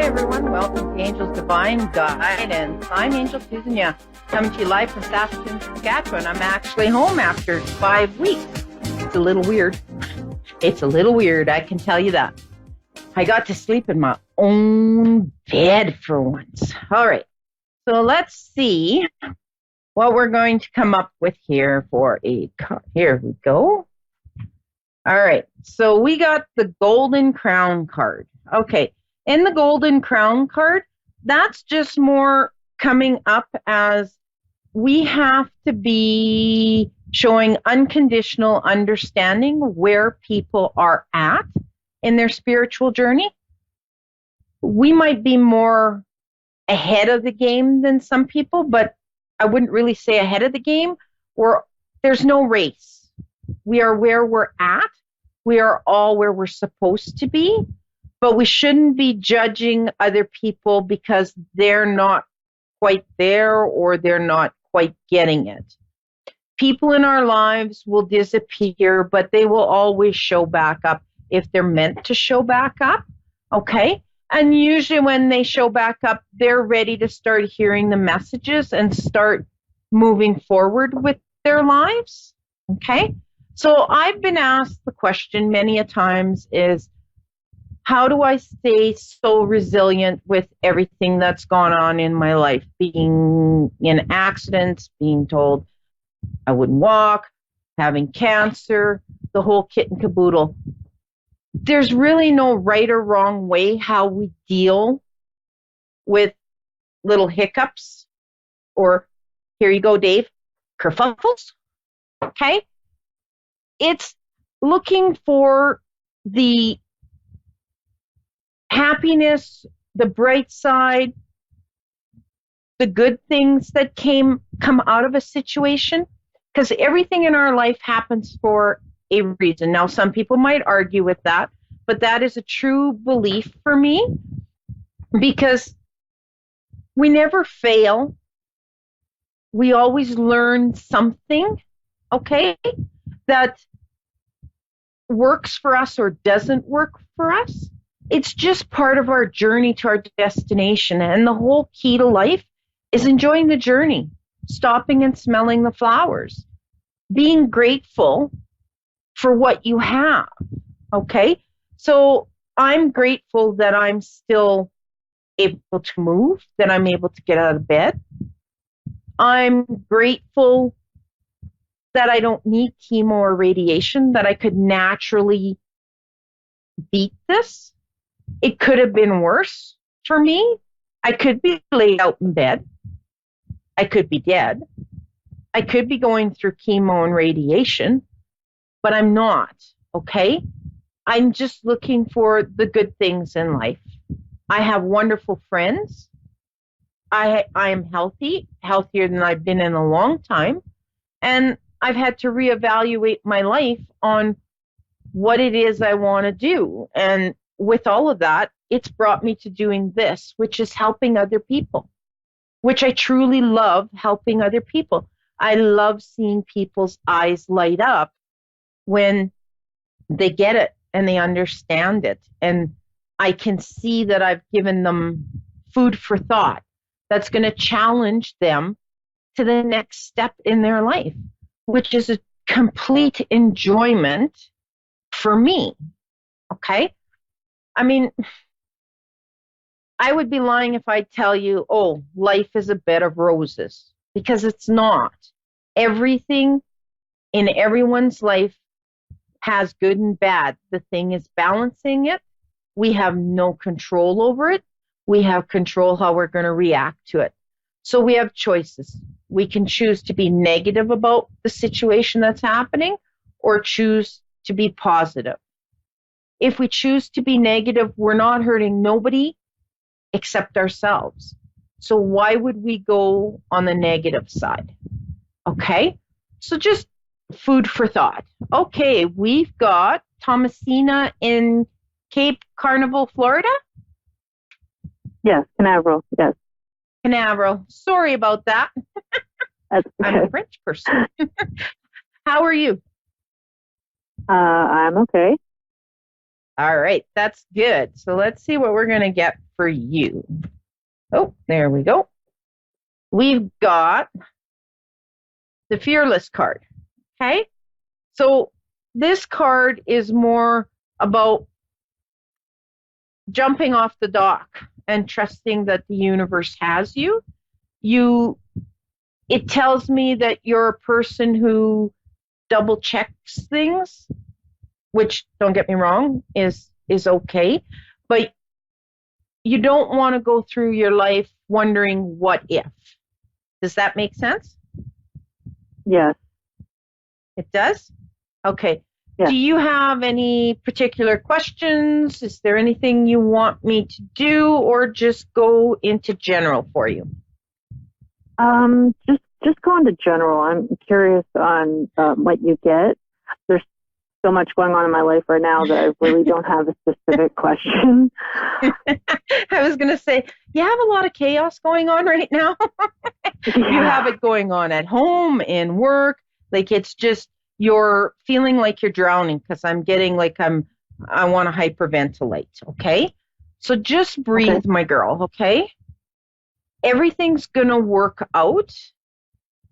everyone. Welcome to Angel's Divine Guidance. I'm Angel Tousignant, coming to you live from Saskatoon, Saskatchewan. I'm actually home after 5 weeks. It's a little weird. I can tell you that. I got to sleep in my own bed for once. All right. So let's see what we're going to come up with here for a card. Here we go. All right. So we got the Golden Crown card. Okay. In the Golden Crown card, that's just more coming up as we have to be showing unconditional understanding where people are at in their spiritual journey. We might be more ahead of the game than some people, but I wouldn't really say ahead of the game. There's no race. We are where we're at. We are all where we're supposed to be. But we shouldn't be judging other people because they're not quite there or they're not quite getting it. People in our lives will disappear, but they will always show back up if they're meant to show back up, okay? And usually when they show back up, they're ready to start hearing the messages and start moving forward with their lives, okay? So I've been asked the question many a times is, how do I stay so resilient with everything that's gone on in my life? Being in accidents, being told I wouldn't walk, having cancer, the whole kit and caboodle. There's really no right or wrong way how we deal with little hiccups or, here you go, Dave, kerfuffles, okay? It's looking for the happiness, the bright side, the good things that come out of a situation, because everything in our life happens for a reason. Now, some people might argue with that, but that is a true belief for me, because we never fail. We always learn something, okay, that works for us or doesn't work for us. It's just part of our journey to our destination. And the whole key to life is enjoying the journey, stopping and smelling the flowers, being grateful for what you have, okay? So I'm grateful that I'm still able to move, that I'm able to get out of bed. I'm grateful that I don't need chemo or radiation, that I could naturally beat this. It could have been worse for me. I could be laid out in bed. I could be dead. I could be going through chemo and radiation, but I'm not, okay? I'm just looking for the good things in life. I have wonderful friends. I am healthy, healthier than I've been in a long time, and I've had to reevaluate my life on what it is I want to do. And with all of that, it's brought me to doing this, which is helping other people, which I truly love, helping other people. I love seeing people's eyes light up when they get it and they understand it. And I can see that I've given them food for thought that's going to challenge them to the next step in their life, which is a complete enjoyment for me, okay? I mean, I would be lying if I tell you, oh, life is a bed of roses, because it's not. Everything in everyone's life has good and bad. The thing is balancing it. We have no control over it. We have control how we're going to react to it. So we have choices. We can choose to be negative about the situation that's happening or choose to be positive. If we choose to be negative, we're not hurting nobody except ourselves. So why would we go on the negative side? Okay? So just food for thought. Okay, we've got Thomasina in Cape Canaveral, Florida? Yes, Canaveral, yes. Canaveral. Sorry about that. That's okay. I'm a French person. How are you? I'm okay. All right, that's good. So let's see what we're going to get for you. Oh, there we go. We've got the Fearless card. Okay. So this card is more about jumping off the dock and trusting that the universe has you. It tells me that you're a person who double checks things, which, don't get me wrong, is okay, but you don't want to go through your life wondering what if. Does that make sense? Yes. It does? Okay. Yes. Do you have any particular questions? Is there anything you want me to do, or just go into general for you? Just go into general. I'm curious on what you get. There's so much going on in my life right now that I really don't have a specific question. I was going to say, you have a lot of chaos going on right now. Yeah. You have it going on at home, in work. Like, it's just, you're feeling like you're drowning, because I'm getting like I want to hyperventilate. Okay. So just breathe, Okay. my girl. Okay. Everything's going to work out.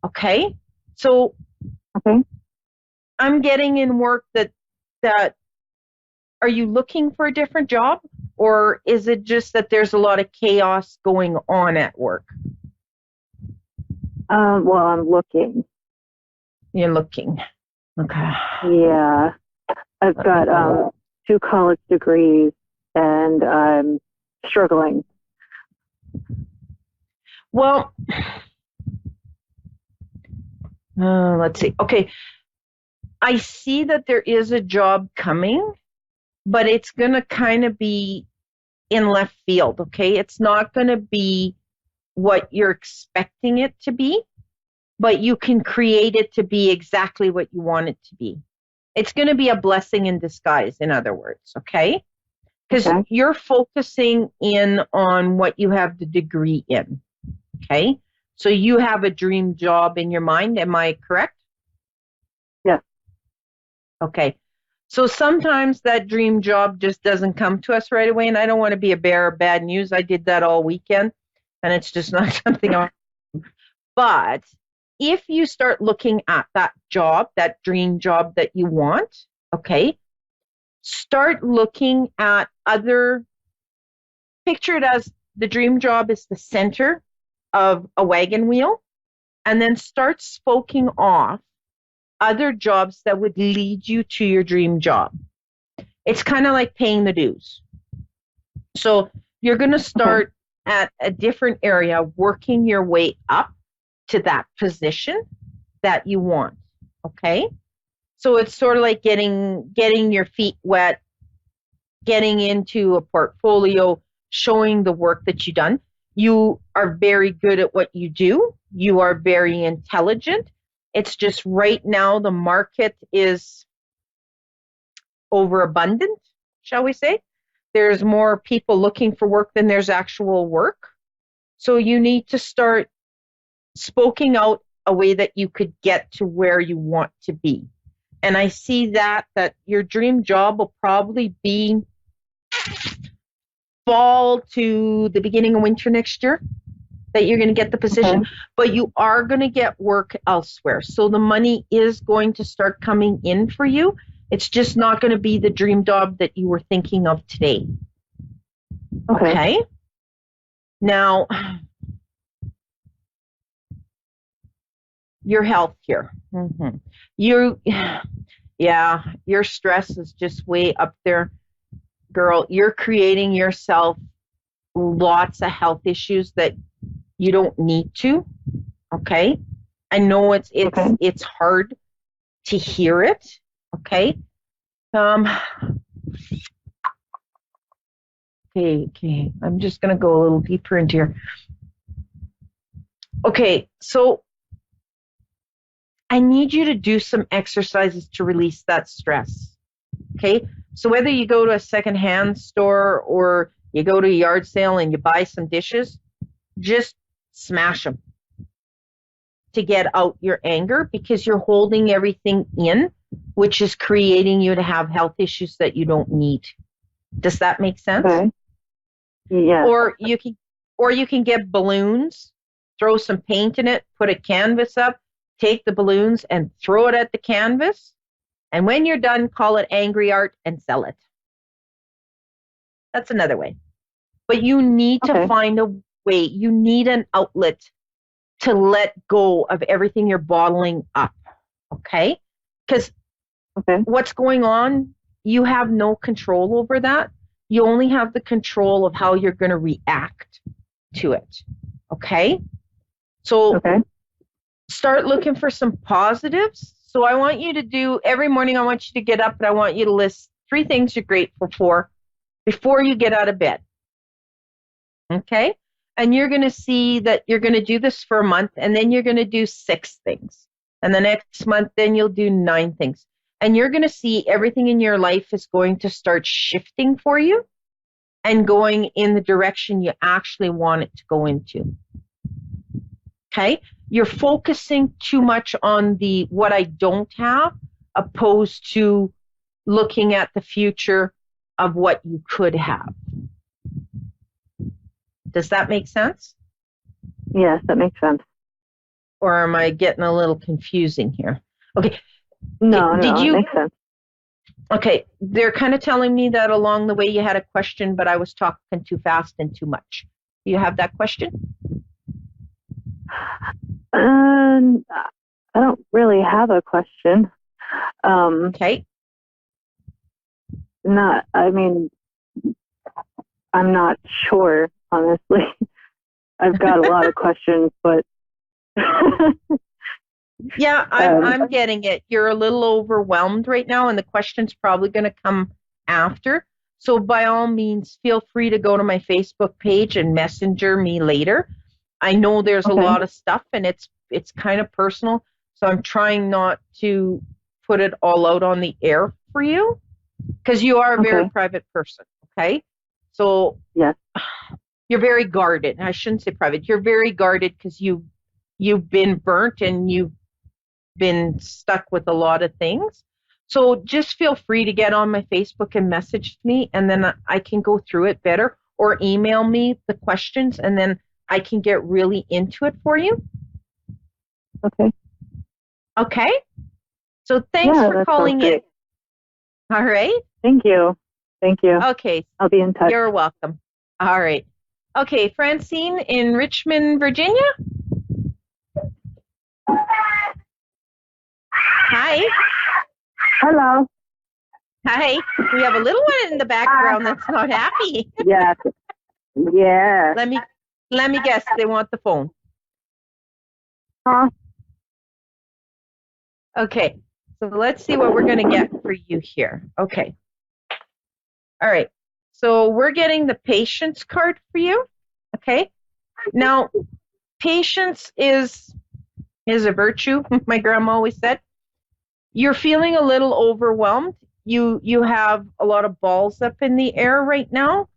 Okay. So Okay. I'm getting in work that are you looking for a different job, or is it just that there's a lot of chaos going on at work? Well, I'm looking. You're looking. Okay. Yeah. I've got 2 college degrees and I'm struggling. Well, let's see. Okay. I see that there is a job coming, but it's going to kind of be in left field. Okay. It's not going to be what you're expecting it to be, but you can create it to be exactly what you want it to be. It's going to be a blessing in disguise, in other words. Okay. Because you're focusing in on what you have the degree in. Okay. So you have a dream job in your mind. Am I correct? Yes. Okay. So sometimes that dream job just doesn't come to us right away. And I don't want to be a bearer of bad news. I did that all weekend, and it's just not something I. But if you start looking at that job, that dream job that you want, okay, start looking at other, picture it as the dream job is the center of a wagon wheel, and then start spoking off other jobs that would lead you to your dream job. It's kind of like paying the dues. So you're going to start at a different area, working your way up to that position that you want. Okay. So it's sort of like getting your feet wet, getting into a portfolio, showing the work that you've done. You are very good at what you do. You are very intelligent. It's just right now the market is overabundant, shall we say. There's more people looking for work than there's actual work. So you need to start spoking out a way that you could get to where you want to be. And I see that your dream job will probably be fall to the beginning of winter next year, that you're going to get the position, but you are going to get work elsewhere. So the money is going to start coming in for you. It's just not going to be the dream job that you were thinking of today. Okay. Now, your health here. Your stress is just way up there. Girl, you're creating yourself lots of health issues that you don't need to. Okay. I know it's hard to hear it. Okay. Okay. I'm just going to go a little deeper into here. Okay. So I need you to do some exercises to release that stress. Okay. So whether you go to a secondhand store or you go to a yard sale and you buy some dishes, just smash them to get out your anger, because you're holding everything in, which is creating you to have health issues that you don't need. Does that make sense? Okay. Yeah. Or you can get balloons, throw some paint in it, put a canvas up, take the balloons and throw it at the canvas. And when you're done, call it angry art and sell it. That's another way. But you need to find a way. You need an outlet to let go of everything you're bottling up. Okay? Because what's going on, you have no control over that. You only have the control of how you're going to react to it. Okay? So start looking for some positives. So I want you to do, every morning I want you to get up and I want you to list 3 things you're grateful for before you get out of bed. Okay? And you're going to see that you're going to do this for a month, and then you're going to do 6 things. And the next month, then you'll do 9 things. And you're going to see everything in your life is going to start shifting for you and going in the direction you actually want it to go into. Okay? You're focusing too much on the what I don't have, opposed to looking at the future of what you could have. Does that make sense? Yes, that makes sense. Or am I getting a little confusing here? Okay. No, it makes sense. Okay. They're kind of telling me that along the way you had a question, but I was talking too fast and too much. Do you have that question? I don't really have a question. Okay. I'm not sure, honestly. I've got a lot of questions, but yeah, I'm getting it. You're a little overwhelmed right now, and the question's probably going to come after. So by all means, feel free to go to my Facebook page and messenger me later. I know there's a lot of stuff, and it's kind of personal, so I'm trying not to put it all out on the air for you, because you are a very private person, okay? So yes. You're very guarded. I shouldn't say private. You're very guarded because you've been burnt and you've been stuck with a lot of things. So just feel free to get on my Facebook and message me, and then I can go through it better, or email me the questions, and then I can get really into it for you. Okay. So thanks for calling in. All right. Thank you. Okay. I'll be in touch. You're welcome. All right. Okay, Francine in Richmond, Virginia. Hi. Hello. Hi. We have a little one in the background that's not happy. Yes. Yeah. Let me guess. They want the phone. Huh? Okay. So let's see what we're going to get for you here. Okay. All right. So we're getting the patience card for you. Okay. Now, patience is a virtue, my grandma always said. You're feeling a little overwhelmed. You have a lot of balls up in the air right now.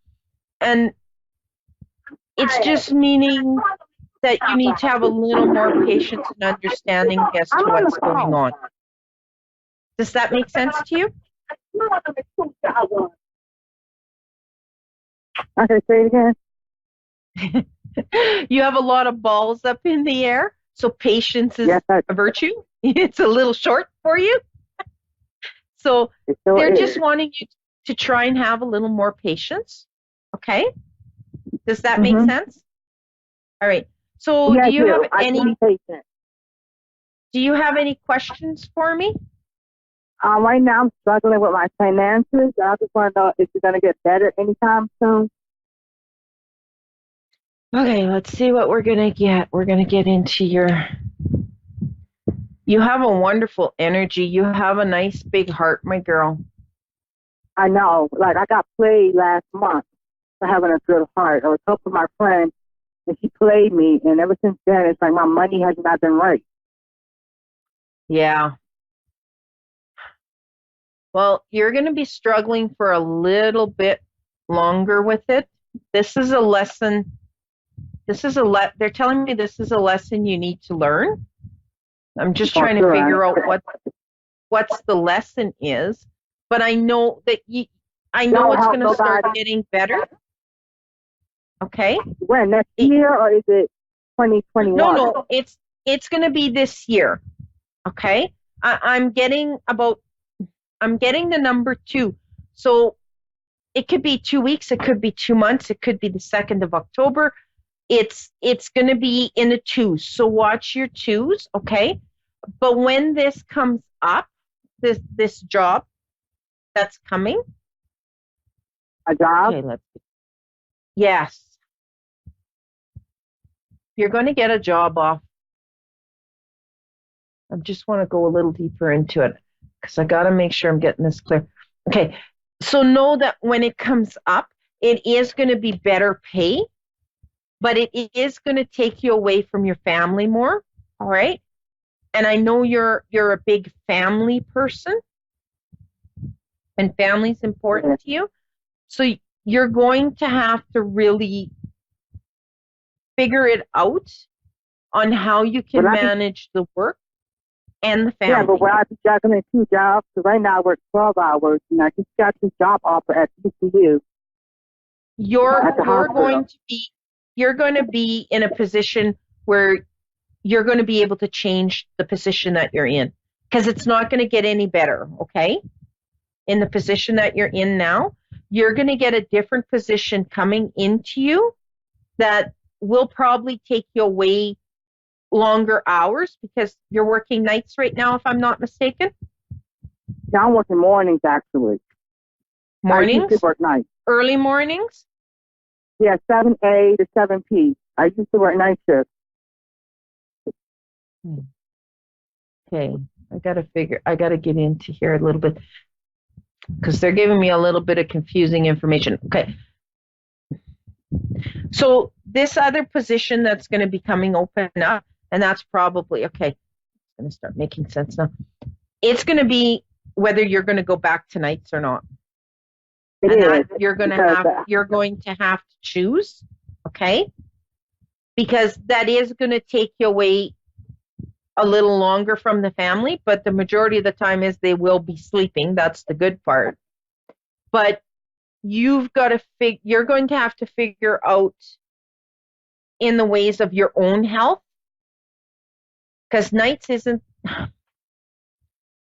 And it's just meaning that you need to have a little more patience and understanding as to what's going on. Does that make sense to you? Okay, say it again. You have a lot of balls up in the air, so patience is a virtue. It's a little short for you. So they're just wanting you to try and have a little more patience. Okay? Does that make sense? All right. So do you have any questions for me? Right now I'm struggling with my finances. I just want to know if it's going to get better anytime soon. Okay, let's see what we're going to get. We're going to get into you have a wonderful energy. You have a nice big heart, my girl. I know. Like, I got played last month for having a good heart. I was helping my friend, and she played me, and ever since then, it's like my money has not been right. Yeah. Well, you're going to be struggling for a little bit longer with it. This is a lesson. They're telling me this is a lesson you need to learn. I'm just trying to figure out what's the lesson is. But I know that I know Don't it's help going to start nobody. getting better. Okay. When, next year, or is it 2021? No, it's going to be this year. Okay. I'm getting the number 2. So it could be 2 weeks, it could be 2 months, it could be the 2nd of October. It's going to be in the 2s. So watch your 2s, okay? But when this comes up, this job that's coming. A job? Okay, yes. You're going to get a job off. I just want to go a little deeper into it because I got to make sure I'm getting this clear. Okay, so know that when it comes up, it is going to be better pay, but it is going to take you away from your family more, all right? And I know you're a big family person, and family's important to you. So you're going to have to really figure it out on how you can manage the work and the family. Yeah, but when I be juggling 2 jobs, so right now I work 12 hours, and I just got this job offer at TCU. You're going to be in a position where you're going to be able to change the position that you're in, because it's not going to get any better, okay? In the position that you're in now, you're going to get a different position coming into you that will probably take you away longer hours, because you're working nights right now, if I'm not mistaken. Yeah, I'm working mornings, actually. Mornings? I used to work nights. Early mornings? Yeah, 7A to 7P. I used to work night shift. Okay, I got to get into here a little bit, because they're giving me a little bit of confusing information. Okay. So this other position that's going to be coming open up, and that's probably, okay, it's going to start making sense now. It's going to be whether you're going to go back to nights or not. You're going to have to choose, okay? Because that is going to take you away a little longer from the family, but the majority of the time is they will be sleeping. That's the good part. But you're going to have to figure out in the ways of your own health, because nights isn't. Oh,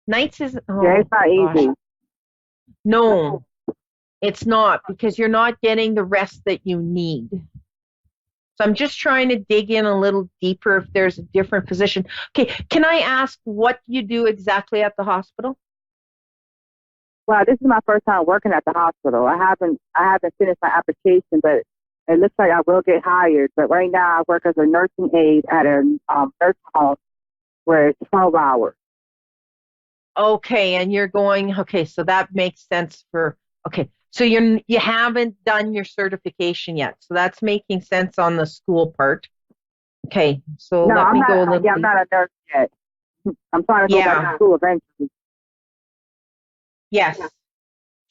it's not easy. No, it's not, because you're not getting the rest that you need. So I'm just trying to dig in a little deeper if there's a different position. Okay, can I ask what you do exactly at the hospital? Well, this is my first time working at the hospital. I haven't finished my application, but it looks like I will get hired. But right now, I work as a nursing aide at a nursing home where it's 12 hours. Okay, and you're going. Okay, so that makes sense for. Okay, so you haven't done your certification yet, so that's making sense on the school part. Okay, so no, let me go a little. Yeah, I'm not a nurse yet. I'm trying to go back to school eventually. Yes.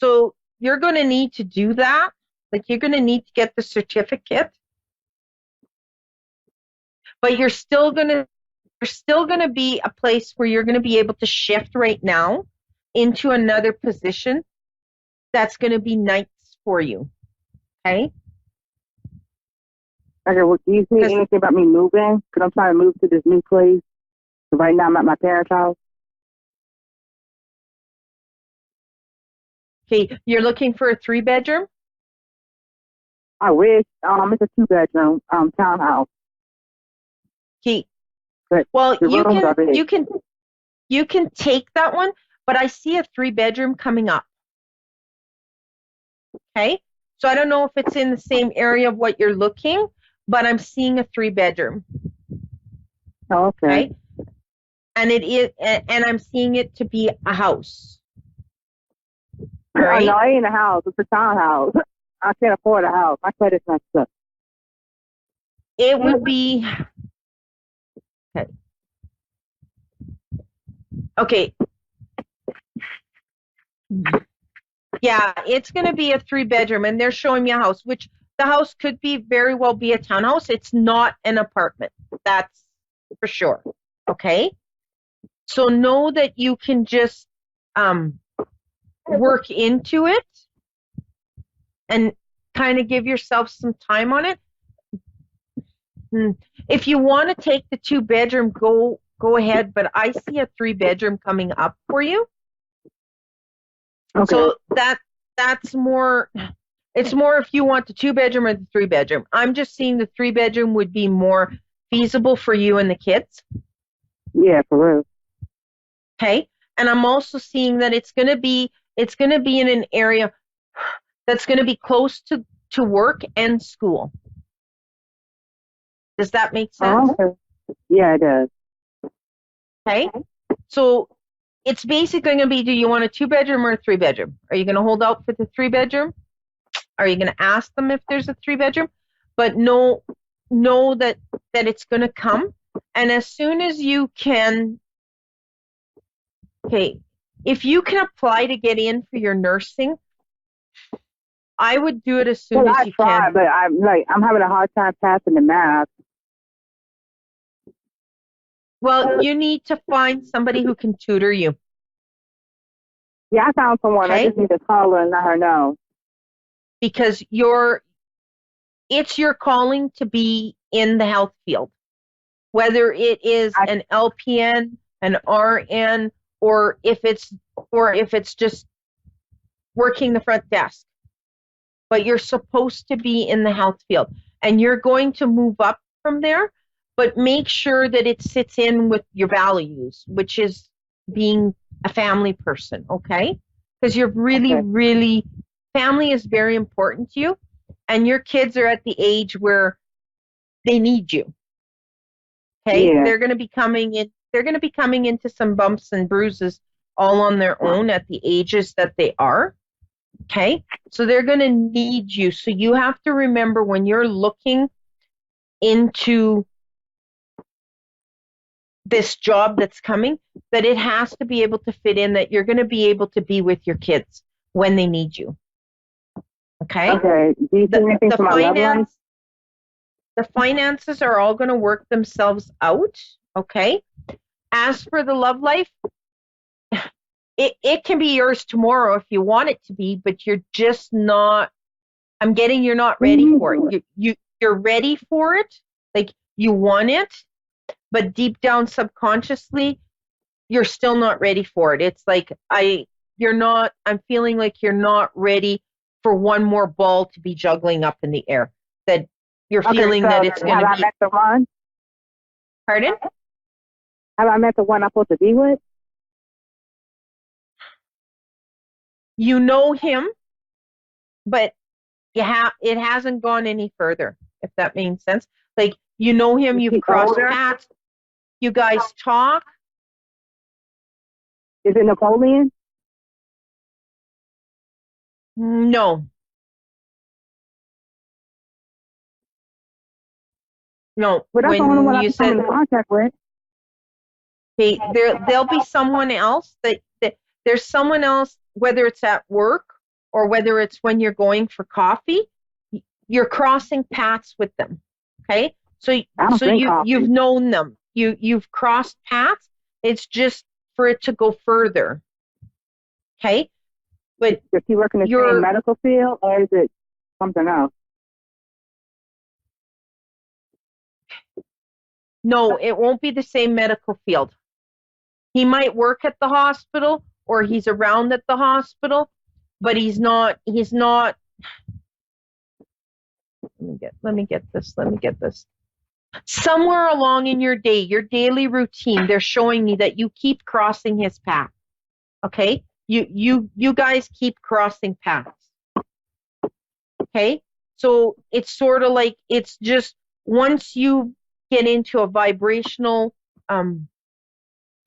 So you're going to need to do that. Like, you're going to need to get the certificate, but you're still going to be a place where you're going to be able to shift right now into another position that's going to be nights for you. Okay? Okay, well, do you see anything about me moving? Because I'm trying to move to this new place. So right now I'm at my parents' house. Okay, you're looking for a 3-bedroom? I wish. It's a 2-bedroom townhouse. Okay. But well, you can take that one, but I see a 3-bedroom coming up. Okay, so I don't know if it's in the same area of what you're looking, but I'm seeing a 3-bedroom. Oh, okay. And it is, and I'm seeing it to be a house. Right? No, it ain't a house. It's a townhouse. I can't afford a house. My credit's not stuck. It would be. Okay. Yeah, it's going to be a 3-bedroom, and they're showing me a house, which the house could be very well be a townhouse. It's not an apartment. That's for sure. Okay. So know that you can just work into it. and kind of give yourself some time on it. If you want to take the 2-bedroom, go ahead, but I see a 3-bedroom coming up for you. Okay. So that's more, it's more if you want the 2-bedroom or the 3-bedroom. I'm just seeing the 3-bedroom would be more feasible for you and the kids. Yeah, for real. Okay. And I'm also seeing that it's going to be in an area that's going to be close to work and school. Does that make sense? Oh, okay. Yeah, it does. Okay. So it's basically going to be, do you want a 2-bedroom or a 3-bedroom? Are you going to hold out for the 3-bedroom? Are you going to ask them if there's a 3-bedroom? But know that it's going to come. And as soon as you can, okay, if you can apply to get in for your nursing, I would do it as soon as you can. But I'm having a hard time passing the math. Well, you need to find somebody who can tutor you. Yeah, I found someone. Okay. I just need to call her and let her know. Because it's your calling to be in the health field, whether it is an LPN, an RN, or if it's just working the front desk. But you're supposed to be in the health field, and you're going to move up from there, but make sure that it sits in with your values, which is being a family person, okay? Because you're really, family is very important to you, and your kids are at the age where they need you. Okay? Yeah. They're going to be coming into some bumps and bruises all on their own at the ages that they are. Okay? So they're going to need you. So you have to remember when you're looking into this job that's coming, that it has to be able to fit in, that you're going to be able to be with your kids when they need you. Okay? Okay. Do you see anything from my loved ones? The finances are all going to work themselves out. Okay? As for the love life, it can be yours tomorrow if you want it to be, but you're just not, I'm getting you're not ready for it. You're ready for it, like you want it, but deep down subconsciously, you're still not ready for it. It's like I'm feeling like you're not ready for one more ball to be juggling up in the air. That you're feeling that it's going to be. Have I met the one? Pardon? Have I met the one I'm supposed to be with? You know him, but it hasn't gone any further, if that makes sense. Like, you know him, you've crossed paths, you guys talk. Is it Napoleon? No. No. But that's the only one I'm said in contact with. Okay, there'll be someone else that there's someone else, whether it's at work or whether it's when you're going for coffee, you're crossing paths with them. Okay? So you've known them. You've crossed paths. It's just for it to go further. Okay? But does he work in the same medical field, or is it something else? No, it won't be the same medical field. He might work at the hospital or he's around at the hospital, but he's not let me get this. Somewhere along in your day, your daily routine, they're showing me that you keep crossing his path. Okay? You guys keep crossing paths. Okay? So it's sort of like, it's just once you get into a vibrational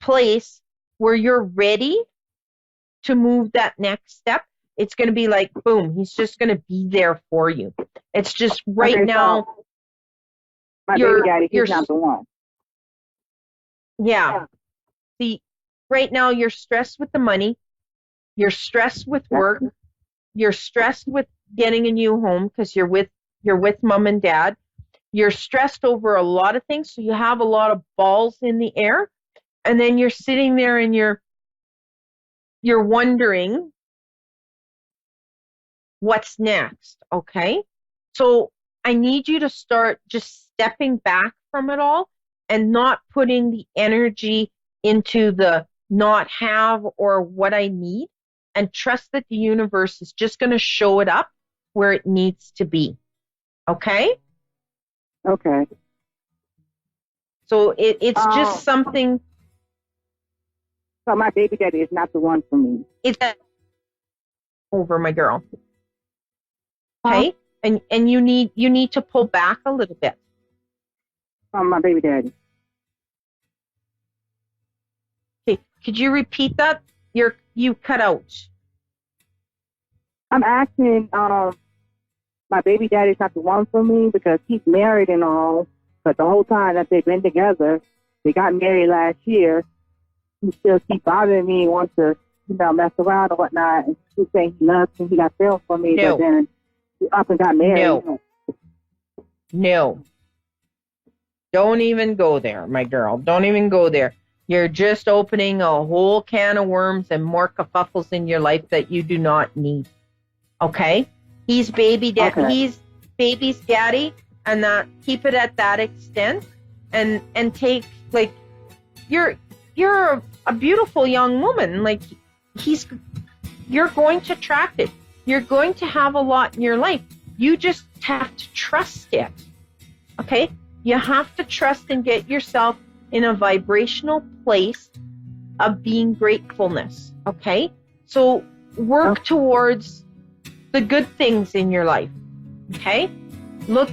place where you're ready to move that next step, it's going to be like, boom, he's just going to be there for you. It's just now. So my baby daddy, he's not the one. Yeah. See, right now you're stressed with the money. You're stressed with work. You're stressed with getting a new home because you're with mom and dad. You're stressed over a lot of things, so you have a lot of balls in the air. And then you're sitting there and you're wondering What's next? Okay. So I need you to start just stepping back from it all and not putting the energy into the not have or what I need, and trust that the universe is just going to show it up where it needs to be. Okay? Okay. So it's just something. So my baby daddy is not the one for me. It's over, my girl. Okay? And you need to pull back a little bit. From my baby daddy. Okay. Could you repeat that? You cut out. I'm asking, my baby daddy's not the one for me because he's married and all, but the whole time that they've been together, they got married last year, he still keeps bothering me, wants to, mess around and whatnot, and he's saying he loves me, he got feelings for me, No. but then he up and got married. No. Don't even go there, my girl. Don't even go there. You're just opening a whole can of worms and more kerfuffles in your life that you do not need. Okay? He's baby's daddy, and that keep it at that extent, and take, like, you're a beautiful young woman. Like, you're going to attract it. You're going to have a lot in your life. You just have to trust it. Okay? You have to trust and get yourself in a vibrational place of being gratefulness. Okay? So work towards the good things in your life. Okay? Look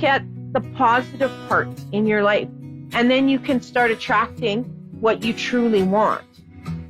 at the positive parts in your life. And then you can start attracting what you truly want.